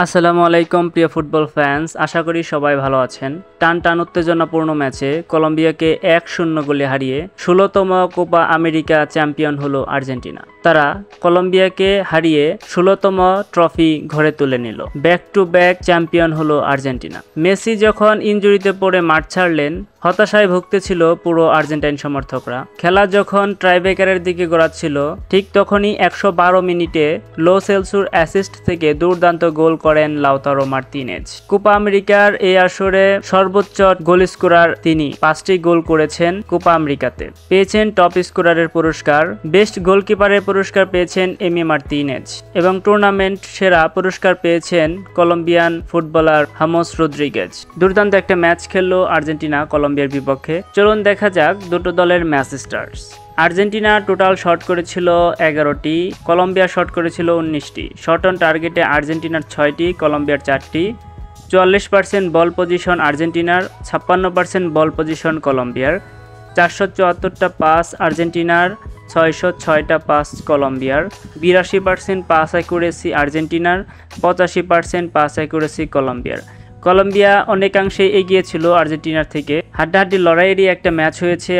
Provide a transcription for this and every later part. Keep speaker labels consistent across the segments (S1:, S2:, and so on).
S1: আসসালামু আলাইকুম প্রিয় ফুটবল ফ্যান্স, আশা করি সবাই ভালো আছেন। টান উত্তেজনাপূর্ণ ম্যাচে কলম্বিয়াকে 1-0 গোলে হারিয়ে 16তম কোপা আমেরিকা চ্যাম্পিয়ন হলো আর্জেন্টিনা। তারা কলম্বিয়াকে হারিয়ে 16তম ট্রফি ঘরে তুলে নিল। ব্যাক টু ব্যাক চ্যাম্পিয়ন হলো আর্জেন্টিনা। মেসি যখন ইনজুরিতে পড়ে মাঠ ছাড়লেন, হতাশায় ভুগতেছিল পুরো আর্জেন্টাইন সমর্থকরা। খেলা যখন ট্রাইব্রেকারের দিকে গড়াচ্ছিল, ঠিক তখনই 112 মিনিটে লো সেলসুর অ্যাসিস্ট থেকে দুর্দান্ত গোল করেন লাউতারো মার্তিনেজ। কোপা আমেরিকার এই আসরে সর্বোচ্চ গোল স্কোরার তিনি, 5টি গোল করেছেন কোপা আমেরিকাতে। পেয়েছেন টপ স্কোরারের পুরস্কার, বেস্ট গোলকিপারের পুরস্কার পেয়েছেন এমি মার্তিনেজ এবং টুর্নামেন্ট সেরা পুরস্কার পেয়েছেন কলম্বিয়ান ফুটবলার হামোস রদ্রিগেজ। দুর্দান্ত একটা ম্যাচ খেললো আর্জেন্টিনা কলম্বিয়ার বিপক্ষে। চলুন দেখা যাক দুটো দলের match starts. Argentina total shot করেছিল 11টি, কলম্বিয়া শট করেছিল 19টি। শট অন টার্গেটে আর্জেন্টিনার 6টি, কলম্বিয়ার 4টি। 44% বল পজিশন আর্জেন্টিনার, 56% বল পজিশন কলম্বিয়ার। 474টা পাস আর্জেন্টিনার, 606টা পাস কলম্বিয়ার। 82% পাস অ্যাকুরেসি আর্জেন্টিনার, 85% পাস অ্যাকুরেসি কলম্বিয়ার। কলম্বিয়া অনেকাংশে এগিয়ে ছিল আর্জেন্টিনার থেকে। হাড্ডাহাড্ডি লড়াইয়েরই একটা ম্যাচ হয়েছে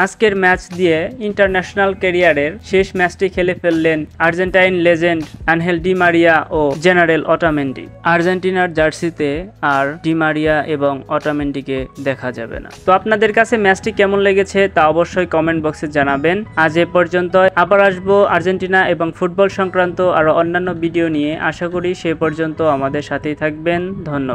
S1: আজকের ম্যাচ দিয়ে ইন্টারন্যাশনাল ক্যারিয়ারের শেষ ম্যাচটি খেলে ফেললেন Argentine legend Angel Di Maria ও জেনারেল অটামেন্ডি। আর্জেন্টিনার জার্সিতে আর ডি মারিয়া এবং অটামেন্ডিকে দেখা যাবে না। তো আপনাদের কাছে ম্যাচটি কেমন লেগেছে তা অবশ্যই কমেন্ট বক্সে জানাবেন। আজ এ পর্যন্ত, আবার আসবো আর্জেন্টিনা এবং ফুটবল সংক্রান্ত আরো অন্যান্য ভিডিও নিয়ে। আশা করি সে পর্যন্ত আমাদের সাথেই থাকবেন। ধন্যবাদ।